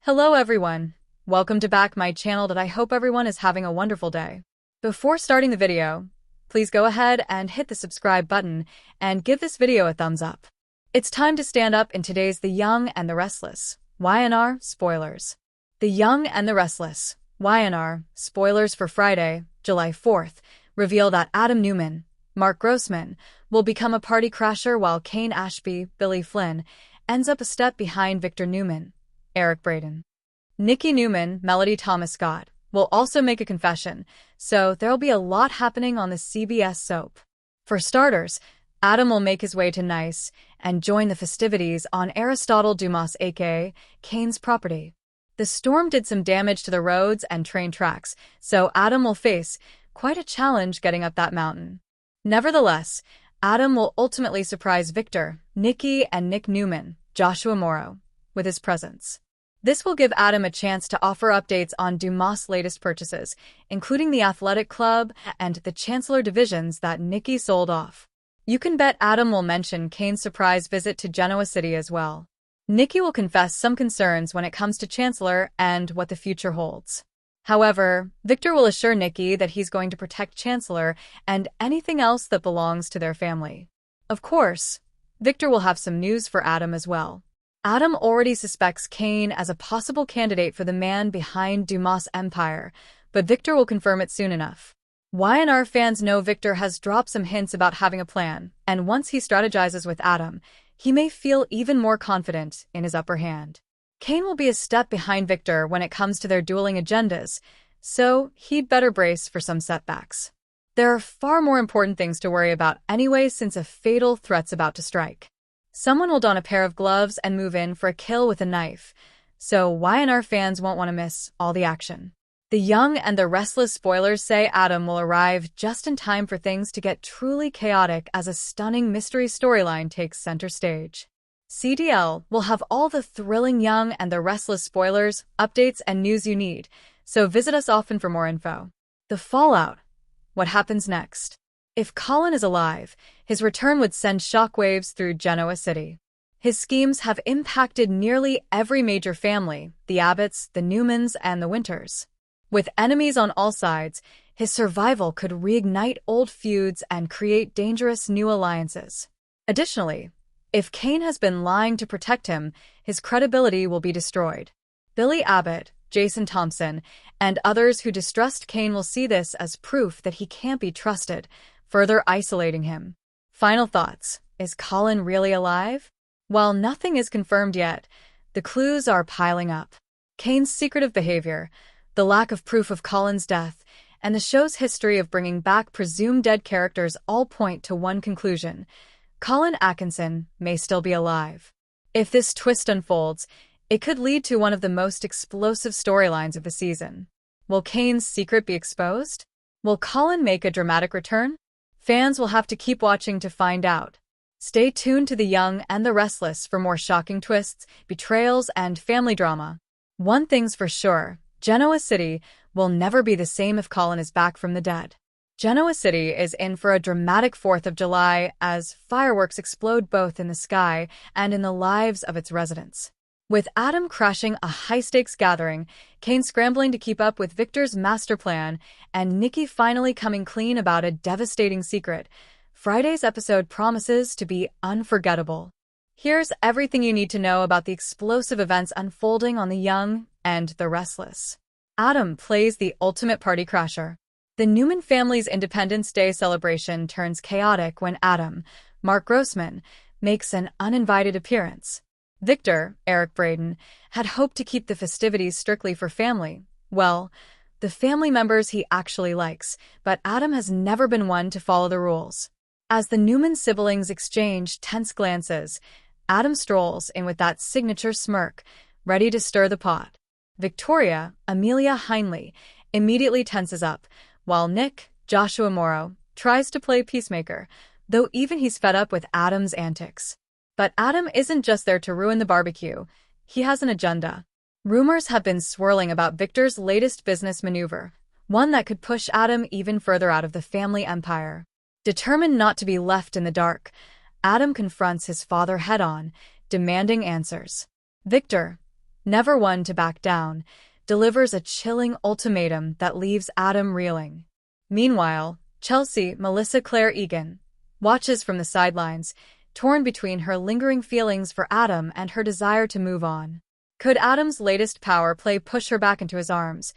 Hello everyone. Welcome to back my channel that I hope everyone is having a wonderful day. Before starting the video, please go ahead and hit the subscribe button and give this video a thumbs up. It's time to stand up in today's The Young and the Restless. YNR spoilers. The Young and the Restless. YNR spoilers for Friday, July 4th, reveal that Adam Newman, Mark Grossman, will become a party crasher while Kane Ashby, Billy Flynn, ends up a step behind Victor Newman, Eric Braeden. Nikki Newman, Melody Thomas Scott, will also make a confession, so there'll be a lot happening on the CBS soap. For starters, Adam will make his way to Nice and join the festivities on Aristotle Dumas aka Kane's property. The storm did some damage to the roads and train tracks, so Adam will face quite a challenge getting up that mountain. Nevertheless, Adam will ultimately surprise Victor, Nikki, and Nick Newman, Joshua Morrow, with his presence. This will give Adam a chance to offer updates on Dumas' latest purchases, including the athletic club and the Chancellor divisions that Nikki sold off. You can bet Adam will mention Kane's surprise visit to Genoa City as well. Nikki will confess some concerns when it comes to Chancellor and what the future holds. However, Victor will assure Nikki that he's going to protect Chancellor and anything else that belongs to their family. Of course, Victor will have some news for Adam as well. Adam already suspects Kane as a possible candidate for the man behind Dumas' empire, but Victor will confirm it soon enough. YNR fans know Victor has dropped some hints about having a plan, and once he strategizes with Adam, he may feel even more confident in his upper hand. Kane will be a step behind Victor when it comes to their dueling agendas, so he'd better brace for some setbacks. There are far more important things to worry about anyway since a fatal threat's about to strike. Someone will don a pair of gloves and move in for a kill with a knife, so YNR fans won't want to miss all the action. The Young and the Restless spoilers say Adam will arrive just in time for things to get truly chaotic as a stunning mystery storyline takes center stage. CDL will have all the thrilling Young and the Restless spoilers, updates, and news you need, so visit us often for more info. The fallout. What happens next? If Colin is alive, his return would send shockwaves through Genoa City. His schemes have impacted nearly every major family, the Abbotts, the Newmans, and the Winters. With enemies on all sides, his survival could reignite old feuds and create dangerous new alliances. Additionally, if Kane has been lying to protect him, his credibility will be destroyed. Billy Abbott, Jason Thompson, and others who distrust Kane will see this as proof that he can't be trusted, further isolating him. Final thoughts. Is Colin really alive? While nothing is confirmed yet, the clues are piling up. Kane's secretive behavior, the lack of proof of Colin's death, and the show's history of bringing back presumed dead characters all point to one conclusion: Colin Atkinson may still be alive. If this twist unfolds, it could lead to one of the most explosive storylines of the season. Will Kane's secret be exposed? Will Colin make a dramatic return? Fans will have to keep watching to find out. Stay tuned to The Young and the Restless for more shocking twists, betrayals, and family drama. One thing's for sure, Genoa City will never be the same if Colin is back from the dead. Genoa City is in for a dramatic 4th of July as fireworks explode both in the sky and in the lives of its residents. With Adam crashing a high-stakes gathering, Kane scrambling to keep up with Victor's master plan, and Nikki finally coming clean about a devastating secret, Friday's episode promises to be unforgettable. Here's everything you need to know about the explosive events unfolding on The Young and the Restless. Adam plays the ultimate party crasher. The Newman family's Independence Day celebration turns chaotic when Adam, Mark Grossman, makes an uninvited appearance. Victor, Eric Braeden, had hoped to keep the festivities strictly for family. Well, the family members he actually likes, but Adam has never been one to follow the rules. As the Newman siblings exchange tense glances, Adam strolls in with that signature smirk, ready to stir the pot. Victoria, Amelia Heinley, immediately tenses up, while Nick, Joshua Morrow, tries to play peacemaker, though even he's fed up with Adam's antics. But Adam isn't just there to ruin the barbecue. He has an agenda. Rumors have been swirling about Victor's latest business maneuver, one that could push Adam even further out of the family empire. Determined not to be left in the dark, Adam confronts his father head-on, demanding answers. Victor, never one to back down, delivers a chilling ultimatum that leaves Adam reeling. Meanwhile, Chelsea, Melissa Claire Egan, watches from the sidelines, torn between her lingering feelings for Adam and her desire to move on. Could Adam's latest power play push her back into his arms,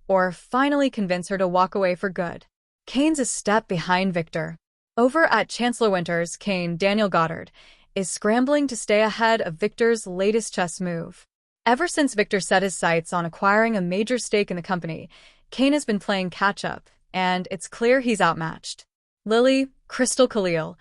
or finally convince her to walk away for good? Kane's a step behind Victor. Over at Chancellor Winter's, Kane, Daniel Goddard, is scrambling to stay ahead of Victor's latest chess move. Ever since Victor set his sights on acquiring a major stake in the company, Kane has been playing catch-up, and it's clear he's outmatched. Lily, Crystal Khalil,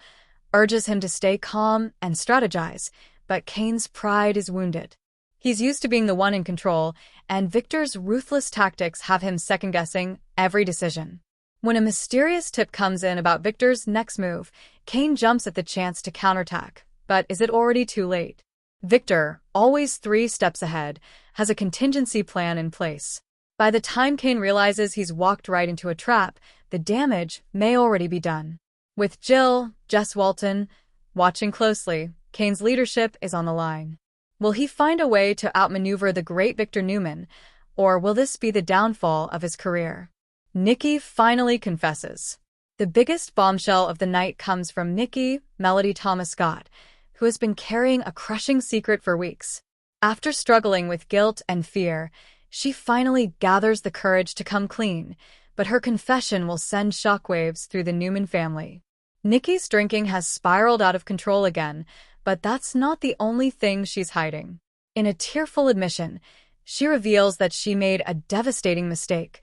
urges him to stay calm and strategize, but Kane's pride is wounded. He's used to being the one in control, and Victor's ruthless tactics have him second-guessing every decision. When a mysterious tip comes in about Victor's next move, Kane jumps at the chance to counterattack. But is it already too late? Victor, always 3 steps ahead, has a contingency plan in place. By the time Kane realizes he's walked right into a trap, the damage may already be done. With Jill, Jess Walton, watching closely, Kane's leadership is on the line. Will he find a way to outmaneuver the great Victor Newman, or will this be the downfall of his career? Nikki finally confesses. The biggest bombshell of the night comes from Nikki, Melody Thomas Scott, who has been carrying a crushing secret for weeks. After struggling with guilt and fear, she finally gathers the courage to come clean, but her confession will send shockwaves through the Newman family. Nikki's drinking has spiraled out of control again, but that's not the only thing she's hiding. In a tearful admission, she reveals that she made a devastating mistake,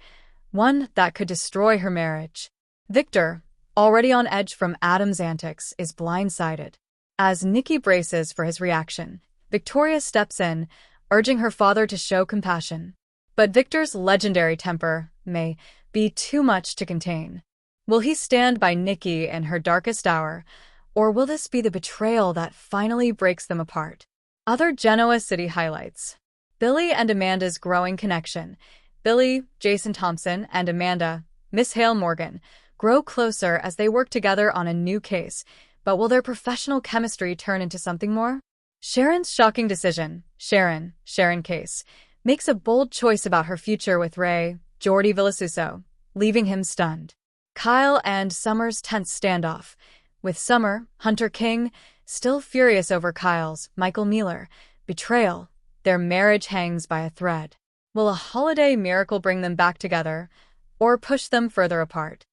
one that could destroy her marriage. Victor, already on edge from Adam's antics, is blindsided. As Nikki braces for his reaction, Victoria steps in, urging her father to show compassion. But Victor's legendary temper may be too much to contain. Will he stand by Nikki in her darkest hour, or will this be the betrayal that finally breaks them apart? Other Genoa City highlights. Billy and Amanda's growing connection. Billy, Jason Thompson, and Amanda, Miss Hale Morgan, grow closer as they work together on a new case, but will their professional chemistry turn into something more? Sharon's shocking decision, Sharon Case, makes a bold choice about her future with Ray, Jordi Villasuso, leaving him stunned. Kyle and Summer's tense standoff, with Summer, Hunter King, still furious over Kyle's, Michael Mealer, betrayal. Their marriage hangs by a thread. Will a holiday miracle bring them back together, or push them further apart?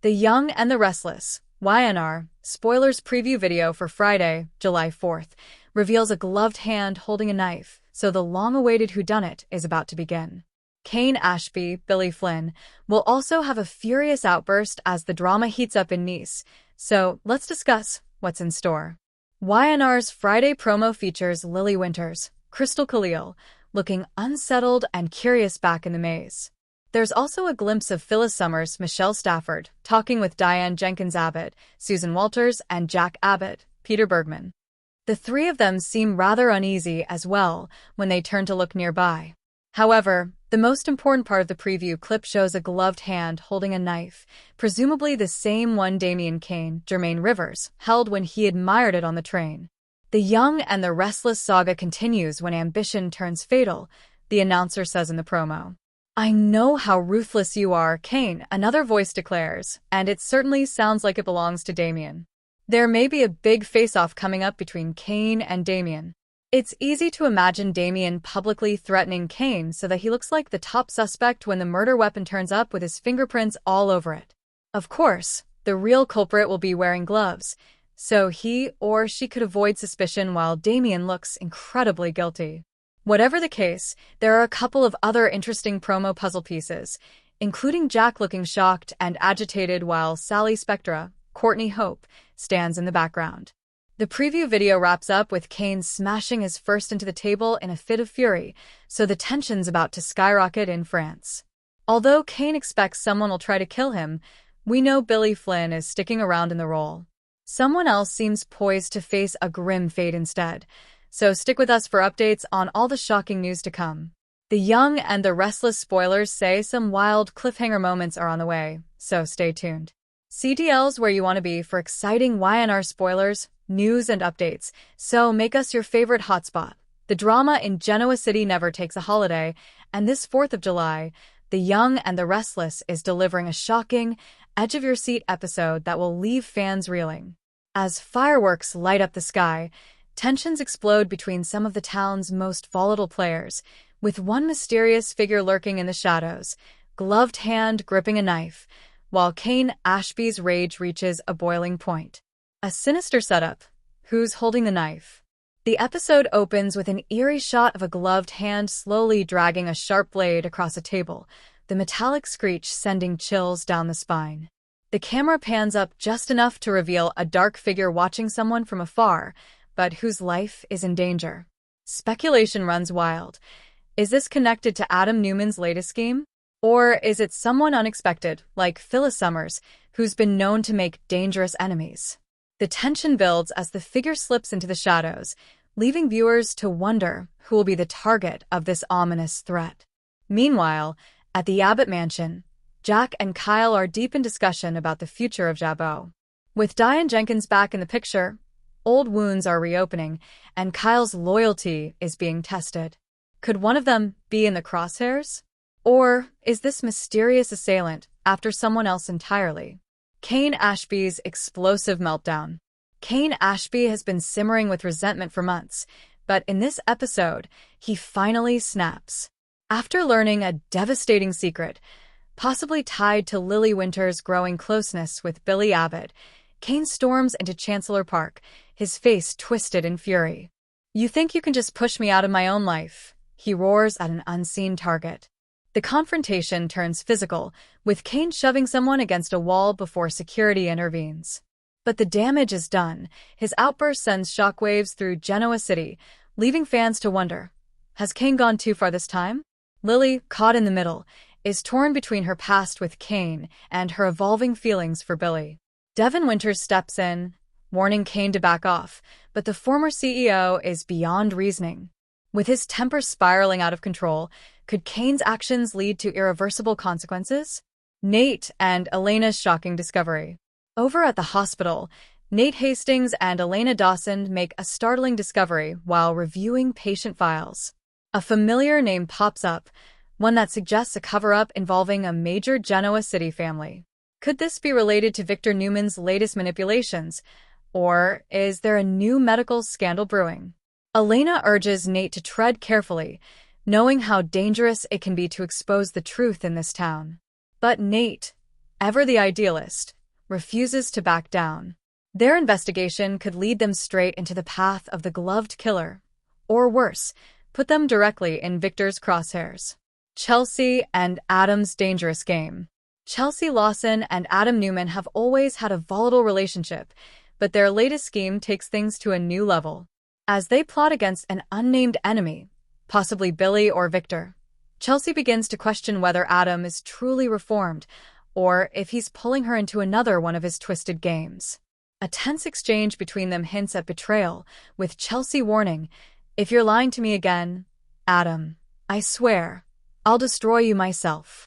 The Young and the Restless, YNR, spoilers preview video for Friday, July 4th, reveals a gloved hand holding a knife, so the long-awaited whodunit is about to begin. Kane Ashby, Billy Flynn, will also have a furious outburst as the drama heats up in Nice, so let's discuss what's in store. YNR's Friday promo features Lily Winters, Crystal Khalil, looking unsettled and curious back in the maze. There's also a glimpse of Phyllis Summers, Michelle Stafford, talking with Diane Jenkins Abbott, Susan Walters, and Jack Abbott, Peter Bergman. The 3 of them seem rather uneasy as well when they turn to look nearby. However, the most important part of the preview clip shows a gloved hand holding a knife, presumably the same one Damian Kane, Jermaine Rivers, held when he admired it on the train. The Young and the Restless saga continues when ambition turns fatal, the announcer says in the promo. "I know how ruthless you are, Kane," another voice declares, and it certainly sounds like it belongs to Damian. There may be a big face-off coming up between Kane and Damian. It's easy to imagine Damian publicly threatening Kane so that he looks like the top suspect when the murder weapon turns up with his fingerprints all over it. Of course, the real culprit will be wearing gloves, so he or she could avoid suspicion while Damian looks incredibly guilty. Whatever the case, there are a couple of other interesting promo puzzle pieces, including Jack looking shocked and agitated while Sally Spectra, Courtney Hope, stands in the background. The preview video wraps up with Kane smashing his first into the table in a fit of fury, so the tension's about to skyrocket in France. Although Kane expects someone will try to kill him, we know Billy Flynn is sticking around in the role. Someone else seems poised to face a grim fate instead, so stick with us for updates on all the shocking news to come. The Young and the Restless spoilers say some wild cliffhanger moments are on the way, so stay tuned. CTL's where you want to be for exciting YNR spoilers, news, and updates, so make us your favorite hotspot. The drama in Genoa City never takes a holiday, and this 4th of July, The Young and the Restless is delivering a shocking, edge-of-your-seat episode that will leave fans reeling. As fireworks light up the sky, tensions explode between some of the town's most volatile players, with one mysterious figure lurking in the shadows, gloved hand gripping a knife, while Kane Ashby's rage reaches a boiling point. A sinister setup. Who's holding the knife? The episode opens with an eerie shot of a gloved hand slowly dragging a sharp blade across a table, the metallic screech sending chills down the spine. The camera pans up just enough to reveal a dark figure watching someone from afar, but whose life is in danger. Speculation runs wild. Is this connected to Adam Newman's latest scheme? Or is it someone unexpected, like Phyllis Summers, who's been known to make dangerous enemies? The tension builds as the figure slips into the shadows, leaving viewers to wonder who will be the target of this ominous threat. Meanwhile, at the Abbott mansion, Jack and Kyle are deep in discussion about the future of Jabot. With Diane Jenkins back in the picture, old wounds are reopening, and Kyle's loyalty is being tested. Could one of them be in the crosshairs? Or is this mysterious assailant after someone else entirely? Kane Ashby's explosive meltdown. Kane Ashby has been simmering with resentment for months, but in this episode, he finally snaps. After learning a devastating secret, possibly tied to Lily Winter's growing closeness with Billy Abbott, Kane storms into Chancellor Park, his face twisted in fury. "You think you can just push me out of my own life?" he roars at an unseen target. The confrontation turns physical, with Kane shoving someone against a wall before security intervenes. But the damage is done. His outburst sends shockwaves through Genoa City, leaving fans to wonder, has Kane gone too far this time? Lily, caught in the middle, is torn between her past with Kane and her evolving feelings for Billy. Devin Winters steps in, warning Kane to back off, but the former CEO is beyond reasoning. With his temper spiraling out of control, could Kane's actions lead to irreversible consequences? Nate and Elena's shocking discovery. Over at the hospital, Nate Hastings and Elena Dawson make a startling discovery while reviewing patient files. A familiar name pops up, one that suggests a cover-up involving a major Genoa City family. Could this be related to Victor Newman's latest manipulations, or is there a new medical scandal brewing? Elena urges Nate to tread carefully, knowing how dangerous it can be to expose the truth in this town. But Nate, ever the idealist, refuses to back down. Their investigation could lead them straight into the path of the gloved killer, or worse, put them directly in Victor's crosshairs. Chelsea and Adam's dangerous game. Chelsea Lawson and Adam Newman have always had a volatile relationship, but their latest scheme takes things to a new level. As they plot against an unnamed enemy, possibly Billy or Victor, Chelsea begins to question whether Adam is truly reformed, or if he's pulling her into another one of his twisted games. A tense exchange between them hints at betrayal, with Chelsea warning, "If you're lying to me again, Adam, I swear, I'll destroy you myself."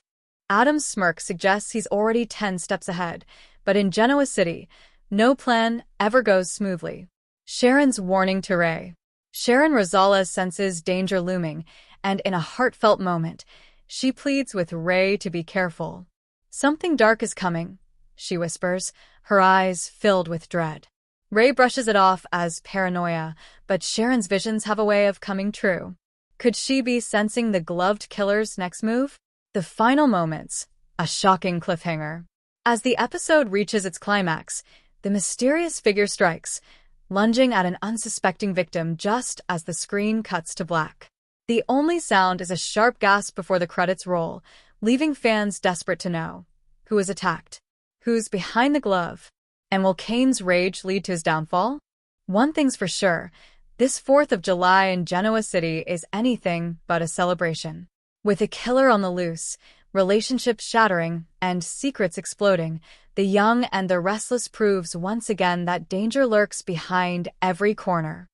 Adam's smirk suggests he's already 10 steps ahead, but in Genoa City, no plan ever goes smoothly. Sharon's warning to Ray. Sharon Rosales senses danger looming, and in a heartfelt moment, she pleads with Ray to be careful. "Something dark is coming," she whispers, her eyes filled with dread. Ray brushes it off as paranoia, but Sharon's visions have a way of coming true. Could she be sensing the gloved killer's next move? The final moments, a shocking cliffhanger. As the episode reaches its climax, the mysterious figure strikes, lunging at an unsuspecting victim just as the screen cuts to black. The only sound is a sharp gasp before the credits roll, leaving fans desperate to know who is attacked, who's behind the glove, and will Kane's rage lead to his downfall? One thing's for sure, this 4th of July in Genoa City is anything but a celebration. With a killer on the loose, relationships shattering, and secrets exploding, The Young and the Restless proves once again that danger lurks behind every corner.